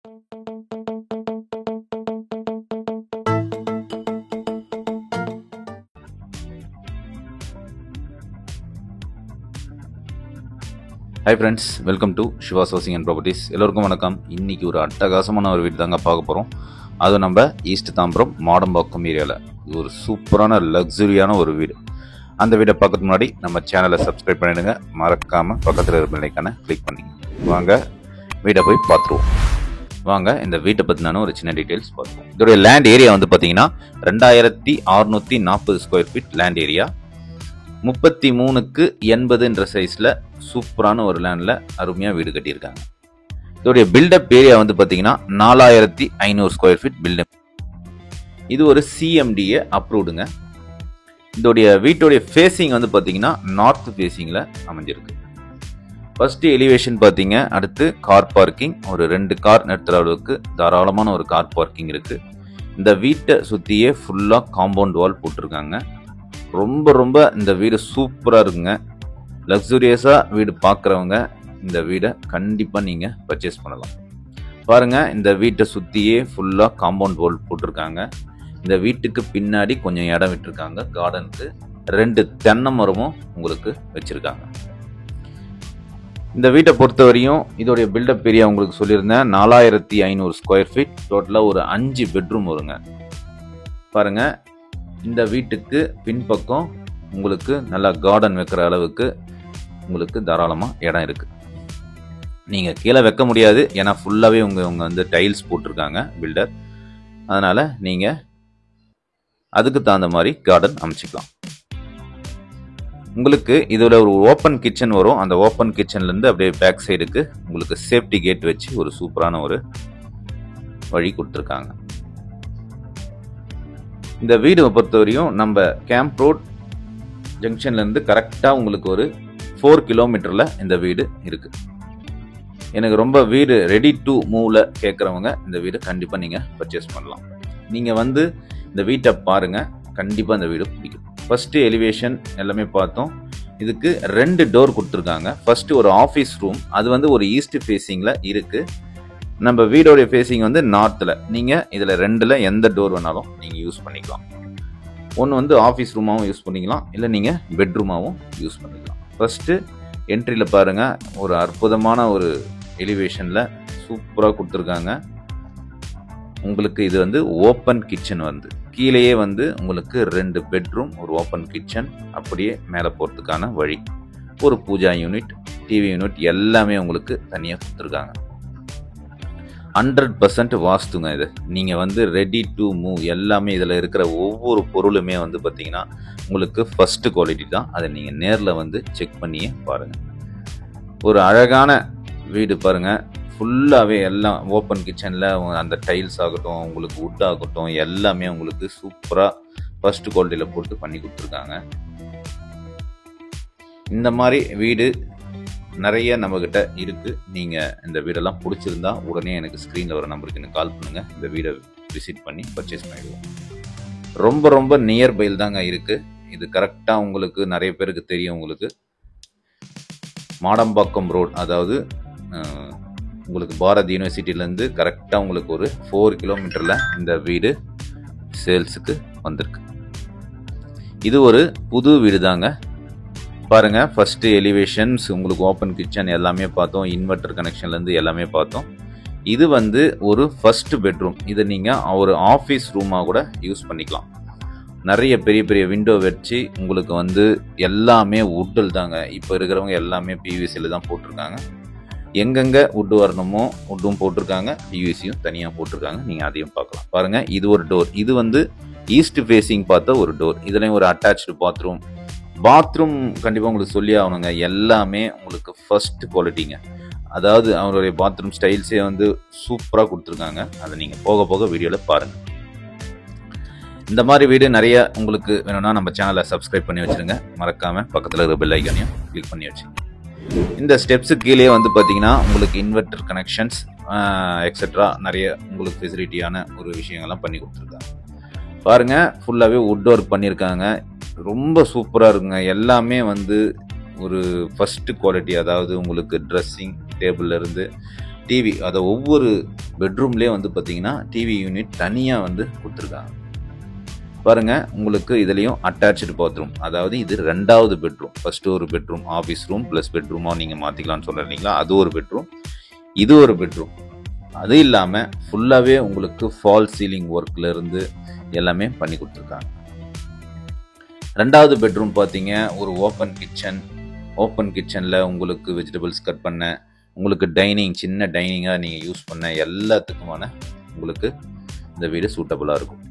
Hi friends, welcome to Shiva's Housing and Properties. எல்லோருக்கும் வணக்கம். இன்னைக்கு ஒரு அட்டகாசமான ஒரு வீடு தாங்க பார்க்க போகிறோம். அது நம்ம ஈஸ்ட் தாம்பரம் மாடம்பாக்கம் ஏரியாவில் இது ஒரு சூப்பரான லக்ஸுரியான ஒரு வீடு. அந்த வீடை பார்க்கறதுக்கு முன்னாடி நம்ம சேனலை சப்ஸ்கிரைப் பண்ணிடுங்க. மறக்காமல் பக்கத்தில் இருக்கிற பெல்லைக்கான கிளிக் பண்ணிங்க. வாங்க வீடை போய் பார்த்துருவோம். வாங்க இந்த வீட்டை பற்றினான ஒரு சின்ன டீட்டெயில்ஸ் பார்த்துருவோம். இதோடைய லேண்ட் ஏரியா வந்து பார்த்தீங்கன்னா 2640 square feet land area. 33x80 சைஸ்ல சூப்பரான ஒரு லேண்ட்ல அருமையா வீடு கட்டியிருக்காங்க. இதோடைய பில்டப் ஏரியா வந்து பாத்தீங்கன்னா 4500 ஸ்கொயர் ஃபீட் பில்டப். இது ஒரு சிஎம்டிஏ அப்ரூவ்டுங்க. இதோடைய வீட்டுடைய ஃபேசிங் வந்து பாத்தீங்கன்னா நார்த் ஃபேசிங்ல அமைஞ்சிருக்கு. ஃபர்ஸ்ட் எலிவேஷன் பாத்தீங்க, அடுத்து கார் பார்க்கிங், ஒரு 2 கார் நிறுத்துற அளவுக்கு தாராளமான ஒரு கார் பார்க்கிங் இருக்கு. இந்த வீட்டை சுத்தியே ஃபுல்லா காம்பவுண்ட் வால் போட்டிருக்காங்க. ரொம்ப இந்த வீடு சூப்பராக இருக்குங்க. லக்ஸூரியஸாக வீடு பார்க்குறவங்க இந்த வீடை கண்டிப்பாக நீங்கள் பர்ச்சேஸ் பண்ணலாம். பாருங்கள், இந்த வீட்டை சுற்றியே ஃபுல்லாக காம்பவுண்ட் வால் போட்டிருக்காங்க. இந்த வீட்டுக்கு பின்னாடி கொஞ்சம் இடம் விட்டுருக்காங்க. கார்டனுக்கு 2 தென்னை மரமும் உங்களுக்கு வச்சுருக்காங்க. இந்த வீட்டை பொறுத்தவரையும் இதோடைய பில்டப் ஏரியா உங்களுக்கு சொல்லியிருந்தேன் 4500 ஸ்கொயர் ஃபீட். டோட்டலாக ஒரு 5 பெட்ரூம் வருங்க. பாருங்கள், இந்த வீட்டுக்கு பின்பக்கம் உங்களுக்கு நல்லா கார்டன் வைக்கிற அளவுக்கு உங்களுக்கு தாராளமாக இடம் இருக்கு. நீங்கள் கீழே வைக்க முடியாது, ஏன்னா ஃபுல்லாகவே உங்க வந்து டைல்ஸ் போட்டிருக்காங்க பில்டர். அதனால நீங்கள் அதுக்கு தகுந்த மாதிரி கார்டன் அமைச்சிக்கலாம். உங்களுக்கு இதில் ஒரு ஓப்பன் கிச்சன் வரும். அந்த ஓப்பன் கிச்சன்லேருந்து அப்படியே பேக் சைடுக்கு உங்களுக்கு சேஃப்டி கேட் வச்சு ஒரு சூப்பரான ஒரு வழி கொடுத்துருக்காங்க. இந்த வீடு பொறுத்தவரையும் நம்ம கேம்ப் ரோட் ஜங்ஷன்லேருந்து கரெக்டாக உங்களுக்கு ஒரு 4 கிலோமீட்டரில் இந்த வீடு இருக்கு. எனக்கு ரொம்ப வீடு ரெடி டு மூவ்ல கேட்குறவங்க இந்த வீடு கண்டிப்பாக நீங்கள் பர்ச்சேஸ் பண்ணலாம். நீங்கள் வந்து இந்த வீட்டை பாருங்கள், கண்டிப்பாக இந்த வீடு பிடிக்கும். ஃபர்ஸ்ட் எலிவேஷன் எல்லாமே பார்த்தோம். இதுக்கு 2 டோர் கொடுத்துருக்காங்க. ஃபர்ஸ்ட் ஒரு ஆஃபீஸ் ரூம், அது வந்து ஒரு ஈஸ்ட் ஃபேஸிங்கில் இருக்கு. நம்ம வீடோடைய ஃபேஸிங் வந்து நார்த்தில். நீங்கள் இதில் 2ல் எந்த டோர் வேணாலும் நீங்கள் யூஸ் பண்ணிக்கலாம். ஒன்று வந்து ஆஃபீஸ் ரூமாகவும் யூஸ் பண்ணிக்கலாம், இல்லை நீங்கள் பெட்ரூமாகவும் யூஸ் பண்ணிக்கலாம். ஃபர்ஸ்ட்டு என்ட்ரியில் பாருங்கள், ஒரு அற்புதமான ஒரு எலிவேஷனில் சூப்பராக கொடுத்துருக்காங்க. உங்களுக்கு இது வந்து ஓப்பன் கிச்சன் வந்து கீழேயே வந்து உங்களுக்கு 2 பெட்ரூம், ஒரு ஓப்பன் கிச்சன், அப்படியே மேலே போகிறதுக்கான வழி, ஒரு பூஜா யூனிட், டிவி யூனிட் எல்லாமே உங்களுக்கு தனியாக கொடுத்துருக்காங்க. 100% வாஸ்துங்க இது. நீங்கள் வந்து ரெடி டு மூவ் எல்லாமே இதில் இருக்கிற ஒவ்வொரு பொருளுமே வந்து பார்த்தீங்கன்னா உங்களுக்கு ஃபர்ஸ்ட் குவாலிட்டி தான். அதை நீங்கள் நேரில் வந்து செக் பண்ணியே பாருங்கள். ஒரு அழகான வீடு பாருங்கள். ஃபுல்லாகவே எல்லாம் ஓப்பன் கிச்சனில் அந்த டைல்ஸ் ஆகட்டும், உங்களுக்கு வுட் ஆகட்டும், எல்லாமே உங்களுக்கு சூப்பராக ஃபர்ஸ்ட் குவாலிட்டியில் போட்டு பண்ணி கொடுத்துருக்காங்க. இந்த மாதிரி வீடு நிறைய நம்மக்கிட்ட இருக்குது. நீங்கள் இந்த வீடெல்லாம் பிடிச்சிருந்தா உடனே எனக்கு ஸ்க்ரீனில் வர நம்பருக்கு எனக்கு கால் பண்ணுங்கள். இந்த வீடை விசிட் பண்ணி பர்ச்சேஸ் பண்ணிடுவோம். ரொம்ப நியர்பைல் தாங்க இருக்குது. இது கரெக்டாக உங்களுக்கு நிறைய பேருக்கு தெரியும். உங்களுக்கு மாடம்பாக்கம் ரோட், அதாவது உங்களுக்கு பாரத் யூனிவர்சிட்டியிலேருந்து கரெக்டாக உங்களுக்கு ஒரு 4 கிலோமீட்டரில் இந்த வீடு சேல்ஸுக்கு வந்திருக்கு. இது ஒரு புது வீடு தாங்க. பாருங்க, ஃபர்ஸ்ட் எலிவேஷன்ஸ் உங்களுக்கு ஓப்பன் கிச்சன் எல்லாமே பார்த்தோம். இன்வெர்டர் கனெக்ஷன்லேருந்து எல்லாமே பார்த்தோம். இது வந்து ஒரு ஃபர்ஸ்ட் பெட்ரூம். இதை நீங்கள் ஒரு ஆஃபீஸ் ரூமாக கூட யூஸ் பண்ணிக்கலாம். நிறைய பெரிய விண்டோ வச்சு உங்களுக்கு வந்து எல்லாமே வுட்டில் தாங்க. இப்போ இருக்கிறவங்க எல்லாமே பிவிசியில் தான் போட்டிருக்காங்க. எங்கெங்கே வுட்டு வரணுமோ வுட்டும் போட்டிருக்காங்க, பிவிசியும் தனியாக போட்டிருக்காங்க. நீங்கள் அதையும் பார்க்கலாம். பாருங்கள், இது ஒரு டோர். இது வந்து ஈஸ்ட் ஃபேஸிங் பார்த்த ஒரு டோர். இதுலேயும் ஒரு அட்டாச்சு பாத்ரூம் கண்டிப்பாக உங்களுக்கு சொல்லி ஆகணுங்க. எல்லாமே உங்களுக்கு ஃபர்ஸ்ட் குவாலிட்டிங்க. அதாவது அவருடைய பாத்ரூம் ஸ்டைல்ஸே வந்து சூப்பராக கொடுத்துருக்காங்க. அதை நீங்கள் போக வீடியோவில் பாருங்கள். இந்த மாதிரி வீடு நிறைய உங்களுக்கு வேணும்னா நம்ம சேனலை சப்ஸ்கிரைப் பண்ணி வச்சுருங்க. மறக்காமல் பக்கத்தில் இருக்கிற பெல் ஐக்கானையும் கிளிக் பண்ணி வச்சுருங்க. இந்த ஸ்டெப்ஸு கீழே வந்து பார்த்தீங்கன்னா உங்களுக்கு இன்வெர்டர் கனெக்ஷன்ஸ் எக்ஸெட்ரா நிறைய உங்களுக்கு ஃபெசிலிட்டியான ஒரு விஷயங்கள்லாம் பண்ணி கொடுத்துருக்காங்க. பாருங்கள், ஃபுல்லாகவே வுட் ஒர்க் பண்ணியிருக்காங்க. ரொம்ப சூப்பராக இருக்குங்க. எல்லாமே வந்து ஒரு ஃபர்ஸ்ட் குவாலிட்டி. அதாவது உங்களுக்கு ட்ரெஸ்ஸிங் டேபிள்லேருந்து டிவி, அதை ஒவ்வொரு பெட்ரூம்லேயே வந்து பார்த்தீங்கன்னா டிவி யூனிட் தனியாக வந்து கொடுத்துருக்காங்க. பாருங்கள், உங்களுக்கு இதுலேயும் அட்டாச்சு பாத்ரூம், அதாவது இது 2வது பெட்ரூம். ஃபஸ்ட்டு ஒரு பெட்ரூம் ஆஃபீஸ் ரூம் ப்ளஸ் பெட்ரூமாக நீங்கள் மாற்றிக்கலாம்னு சொல்கிறீங்களா, அது ஒரு பெட்ரூம், இது ஒரு பெட்ரூம். அது இல்லாமல் ஃபுல்லாகவே உங்களுக்கு ஃபால் சீலிங் ஒர்க்லேருந்து எல்லாமே பண்ணி கொடுத்துருக்காங்க. 2வது பெட்ரூம் பார்த்தீங்க, ஒரு ஓப்பன் கிச்சனில் உங்களுக்கு வெஜிடபிள்ஸ் கட் பண்ண, உங்களுக்கு டைனிங், சின்ன டைனிங்காக நீங்கள் யூஸ் பண்ண எல்லாத்துக்குமான உங்களுக்கு இந்த வீடு சூட்டபுளாக இருக்கும்.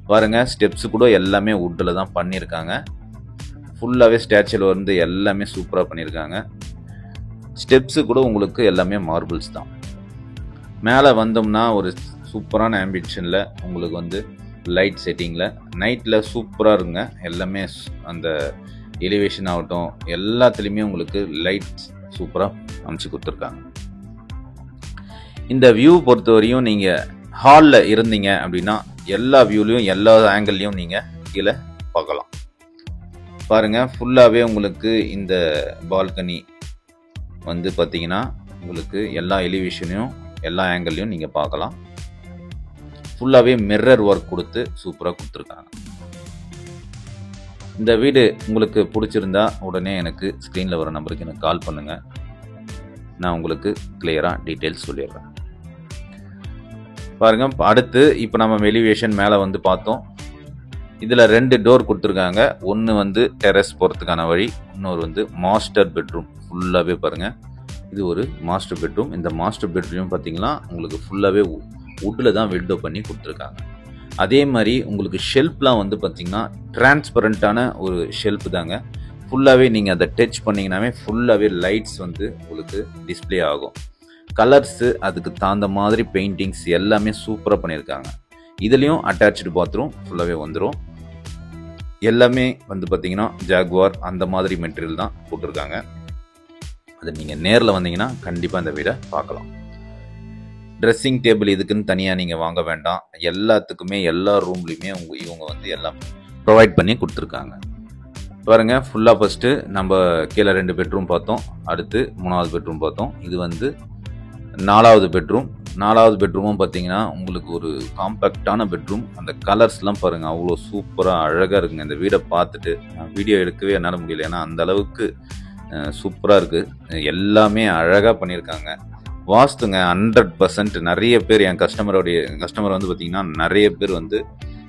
பாருங்கள், ஸ்டெப்ஸு கூட எல்லாமே வுட்டில் தான் பண்ணியிருக்காங்க. ஃபுல்லாகவே ஸ்டாச்சுவில் வந்து எல்லாமே சூப்பராக பண்ணியிருக்காங்க. ஸ்டெப்ஸு கூட உங்களுக்கு எல்லாமே மார்பிள்ஸ் தான். மேலே வந்தோம்னா ஒரு சூப்பரான ஆம்பிஷனில் உங்களுக்கு வந்து லைட் செட்டிங்கில் நைட்டில் சூப்பராக இருங்க. எல்லாமே அந்த எலிவேஷன் ஆகட்டும் எல்லாத்துலேயுமே உங்களுக்கு லைட் சூப்பராக அமைச்சு கொடுத்துருக்காங்க. இந்த வியூ பொறுத்தவரையும் நீங்கள் ஹாலில் இருந்தீங்க அப்படின்னா எல்லா வியூலையும் எல்லா ஆங்கிள்லையும் நீங்கள் கீழே பார்க்கலாம். பாருங்கள், ஃபுல்லாகவே உங்களுக்கு இந்த பால்கனி வந்து பார்த்தீங்கன்னா உங்களுக்கு எல்லா எலிவேஷனையும் எல்லா ஆங்கிள்லையும் நீங்கள் பார்க்கலாம். ஃபுல்லாகவே மிரர் ஒர்க் கொடுத்து சூப்பராக கொடுத்துருக்காங்க. இந்த வீடு உங்களுக்கு பிடிச்சிருந்தா உடனே எனக்கு ஸ்க்ரீனில் வர நம்பருக்கு எனக்கு கால் பண்ணுங்கள். நான் உங்களுக்கு கிளியராக டீட்டெயில்ஸ் சொல்லிடுறேன். பாருங்கள், அடுத்து இப்போ நம்ம எலிவேஷன் மேலே வந்து பார்த்தோம். இதில் 2 டோர் கொடுத்துருக்காங்க. ஒன்று வந்து டெரஸ் போகிறதுக்கான வழி, இன்னொரு வந்து மாஸ்டர் பெட்ரூம். ஃபுல்லாகவே பாருங்கள், இது ஒரு மாஸ்டர் பெட்ரூம். இந்த மாஸ்டர் பெட்ரூம் பார்த்தீங்கன்னா உங்களுக்கு ஃபுல்லாகவே வுட்டில் தான் விண்டோ பண்ணி கொடுத்துருக்காங்க. அதே மாதிரி உங்களுக்கு ஷெல்ஃப்லாம் வந்து பார்த்தீங்கன்னா டிரான்ஸ்பரண்ட்டான ஒரு ஷெல்ஃப் தாங்க. ஃபுல்லாகவே நீங்கள் அதை டச் பண்ணிங்கனாவே ஃபுல்லாகவே லைட்ஸ் வந்து உங்களுக்கு டிஸ்பிளே ஆகும். கலர்ஸு, அதுக்கு தகுந்த மாதிரி பெயிண்டிங்ஸ் எல்லாமே சூப்பராக பண்ணியிருக்காங்க. இதுலேயும் அட்டாச்சு பாத்ரூம் ஃபுல்லாகவே வந்துடும். எல்லாமே வந்து பார்த்தீங்கன்னா ஜாகுவார் அந்த மாதிரி மெட்டீரியல் தான் போட்டிருக்காங்க. அது நீங்கள் நேரில் வந்தீங்கன்னா கண்டிப்பாக இந்த வீடை பார்க்கலாம். ட்ரெஸ்ஸிங் டேபிள் இதுக்குன்னு தனியாக நீங்கள் வாங்க வேண்டாம். எல்லாத்துக்குமே எல்லா ரூம்லேயுமே இவங்க வந்து எல்லாம் ப்ரொவைட் பண்ணி கொடுத்துருக்காங்க. பாருங்கள், ஃபுல்லாக ஃபஸ்ட்டு நம்ம கீழே 2 பெட்ரூம் பார்த்தோம். அடுத்து 3வது பெட்ரூம் பார்த்தோம். இது வந்து 4வது பெட்ரூம். 4வது பெட்ரூமும் பார்த்தீங்கன்னா உங்களுக்கு ஒரு காம்பேக்டான பெட்ரூம். அந்த கலர்ஸ்லாம் பாருங்கள், அவ்வளோ சூப்பராக அழகாக இருக்குங்க. இந்த வீடை பார்த்துட்டு நான் வீடியோ எடுக்கவே என்னால் முடியல, ஏன்னா அந்த அளவுக்கு சூப்பராக இருக்குது. எல்லாமே அழகாக பண்ணியிருக்காங்க. வாஸ்துங்க 100%. நிறைய பேர் என் கஸ்டமர் வந்து பார்த்திங்கன்னா நிறைய பேர் வந்து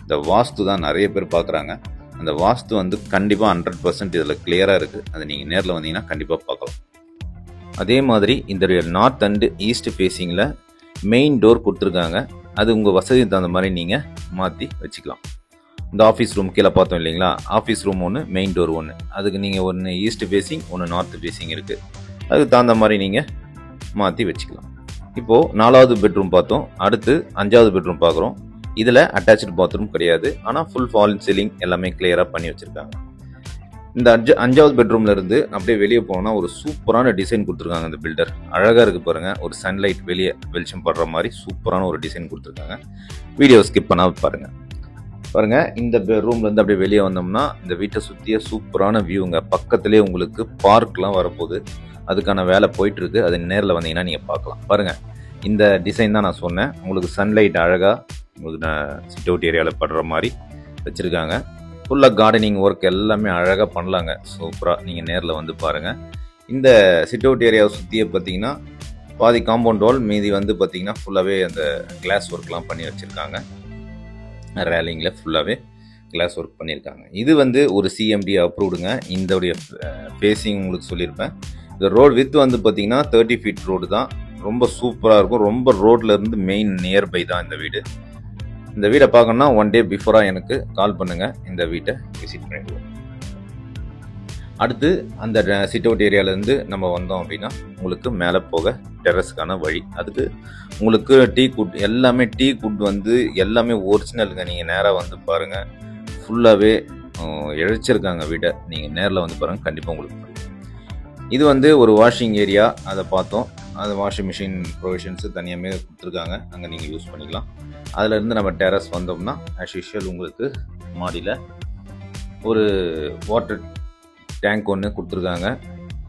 இந்த வாஸ்து தான் நிறைய பேர் பார்க்குறாங்க. அந்த வாஸ்து வந்து கண்டிப்பாக 100% இதில் கிளியராக இருக்குது. அது நீங்கள் நேரில் வந்தீங்கன்னா கண்டிப்பாக பார்க்கலாம். அதே மாதிரி இந்த நார்த் அண்டு ஈஸ்ட் ஃபேஸிங்கில் மெயின் டோர் கொடுத்துருக்காங்க. அது உங்கள் வசதிக்கு தகுந்த மாதிரி நீங்கள் மாற்றி வச்சுக்கலாம். இந்த ஆஃபீஸ் ரூம் கீழே பார்த்தோம் இல்லைங்களா, ஆஃபீஸ் ரூம் ஒன்று, மெயின் டோர் ஒன்று. அதுக்கு நீங்கள் ஒன்று ஈஸ்ட் ஃபேஸிங், ஒன்று நார்த் ஃபேஸிங் இருக்குது. அதுக்கு தகுந்த மாதிரி நீங்கள் மாற்றி வச்சுக்கலாம். இப்போது 4வது பெட்ரூம் பார்த்தோம். அடுத்து 5வது பெட்ரூம் பார்க்குறோம். இதில் அட்டாச்சு பாத்ரூம் கிடையாது, ஆனால் ஃபுல் ஃபால் சீலிங் எல்லாமே கிளியராக பண்ணி வச்சுருக்காங்க. இந்த 5வது பெட்ரூமில் இருந்து அப்படியே வெளியே போனால் ஒரு சூப்பரான டிசைன் கொடுத்துருக்காங்க. இந்த பில்டர் அழகாக இருக்குது பாருங்கள். ஒரு சன்லைட் வெளியே வெளிச்சம் படுற மாதிரி சூப்பரான ஒரு டிசைன் கொடுத்துருக்காங்க. வீடியோ ஸ்கிப் பண்ணாமல் பாருங்கள். இந்த ரூம்லேருந்து அப்படியே வெளியே வந்தோம்னா இந்த வீட்டை சுற்றிய சூப்பரான வியூங்க. பக்கத்துலேயே உங்களுக்கு பார்க்லாம் வரப்போகுது. அதுக்கான வேலை போயிட்டுருக்கு. அது நேரில் வந்தீங்கன்னா நீங்கள் பார்க்கலாம். பாருங்கள், இந்த டிசைன் தான் நான் சொன்னேன். உங்களுக்கு சன்லைட் அழகாக உங்களுக்கு சிட் அவுட் ஏரியாவில் படுற மாதிரி வச்சுருக்காங்க. ஃபுல்லாக கார்டனிங் ஒர்க் எல்லாமே அழகாக பண்ணலாங்க. சூப்பராக நீங்கள் நேரில் வந்து பாருங்கள். இந்த சிட் அவுட் ஏரியாவை சுற்றியே பார்த்தீங்கன்னா பாதி காம்பவுண்ட் வால், மீதி வந்து பார்த்தீங்கன்னா ஃபுல்லாகவே அந்த கிளாஸ் ஒர்க்லாம் பண்ணி வச்சுருக்காங்க. ரேலிங்கில் ஃபுல்லாகவே கிளாஸ் ஒர்க் பண்ணியிருக்காங்க. இது வந்து ஒரு சிஎம்டி அப்ரூவ்டுங்க. இதோடைய ஃபேஸிங் உங்களுக்கு சொல்லியிருப்பேன். இந்த ரோடு வித் வந்து பார்த்தீங்கன்னா 30 feet ரோடு தான். ரொம்ப சூப்பராக இருக்கும். ரொம்ப ரோட்லேருந்து மெயின் நியர்பை தான் இந்த வீடு. இந்த வீடை பார்க்கணுன்னா 1 day பிஃபோராக எனக்கு கால் பண்ணுங்கள். இந்த வீட்டை விசிட் பண்ணிடுவோம். அடுத்து அந்த சிட் அவுட் ஏரியாவிலேருந்து நம்ம வந்தோம் அப்படின்னா உங்களுக்கு மேலே போக டெரஸ்க்கான வழி. அதுக்கு உங்களுக்கு டீ குட் எல்லாமே வந்து எல்லாமே ஒரிஜினலுங்க. நீங்கள் நேராக வந்து பாருங்கள். ஃபுல்லாகவே இழைச்சிருக்காங்க வீட்டை. நீங்கள் நேரில் வந்து பாருங்கள், கண்டிப்பாக உங்களுக்கு பிடிக்கும். இது வந்து ஒரு வாஷிங் ஏரியா, அதை பார்த்தோம். அது வாஷிங் மிஷின் ப்ரொவிஷன்ஸு தனியாகவே கொடுத்துருக்காங்க. அங்கே நீங்கள் யூஸ் பண்ணிக்கலாம். அதிலேருந்து நம்ம டெரஸ் வந்தோம்னா ஆஸ் யூஷுவல் உங்களுக்கு மாடியில் ஒரு வாட்டர் டேங்க் ஒன்று கொடுத்துருக்காங்க.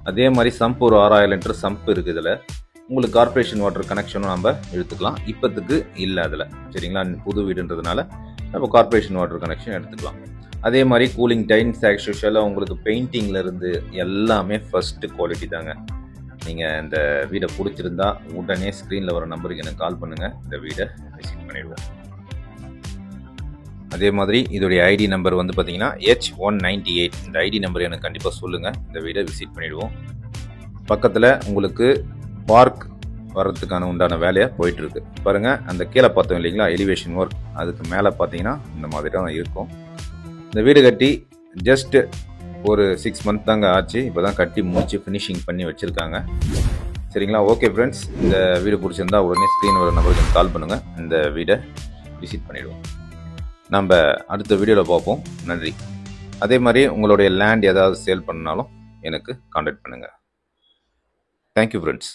அதே மாதிரி சம்ப் ஒரு 6000 லிட்டர் சம்ப் இருக்குது. இதில் உங்களுக்கு கார்ப்பரேஷன் வாட்டர் கனெக்ஷனும் நம்ம எடுத்துக்கலாம். இப்போத்துக்கு இல்லை அதில், சரிங்களா? புது வீடுன்றதுனால நம்ம கார்ப்பரேஷன் வாட்டர் கனெக்ஷன் எடுத்துக்கலாம். அதே மாதிரி கூலிங் டைம்ஸ் ஆக்சுவலாக உங்களுக்கு பெயிண்டிங்லேருந்து எல்லாமே ஃபஸ்ட்டு குவாலிட்டி தாங்க. நீங்கள் இந்த வீடை பிடிச்சிருந்தா உடனே ஸ்க்ரீனில் வர நம்பருக்கு எனக்கு கால் பண்ணுங்கள், இந்த வீடை விசிட் பண்ணிடுவோம். அதே மாதிரி இதோடைய ஐடி நம்பர் வந்து பார்த்தீங்கன்னா H198. இந்த ஐடி நம்பர் எனக்கு கண்டிப்பாக சொல்லுங்கள், இந்த வீடை விசிட் பண்ணிவிடுவோம். பக்கத்தில் உங்களுக்கு பார்க் வர்றதுக்கான உண்டான வேலையாக போயிட்டுருக்கு பாருங்கள். அந்த கீழே பார்த்தோம் இல்லைங்களா, எலிவேஷன் ஒர்க், அதுக்கு மேலே பார்த்தீங்கன்னா இந்த மாதிரி தான் இருக்கும். இந்த வீடு கட்டி ஜஸ்ட் ஒரு 6 மந்த் தாங்க ஆச்சு. இப்போ தான் கட்டி முடிச்சு ஃபினிஷிங் பண்ணி வச்சுருக்காங்க, சரிங்களா? ஓகே ஃப்ரெண்ட்ஸ், இந்த வீடு பிடிச்சிருந்தா உடனே ஸ்க்ரீன் வர நம்பருக்கு கால் பண்ணுங்கள், இந்த வீடை விசிட் பண்ணிவிடுவோம். நம்ம அடுத்த வீடியோவில் பார்ப்போம். நன்றி. அதே மாதிரி உங்களுடைய லேண்ட் ஏதாவது சேல் பண்ணாலும் எனக்கு கான்டாக்ட் பண்ணுங்கள். Thank you friends.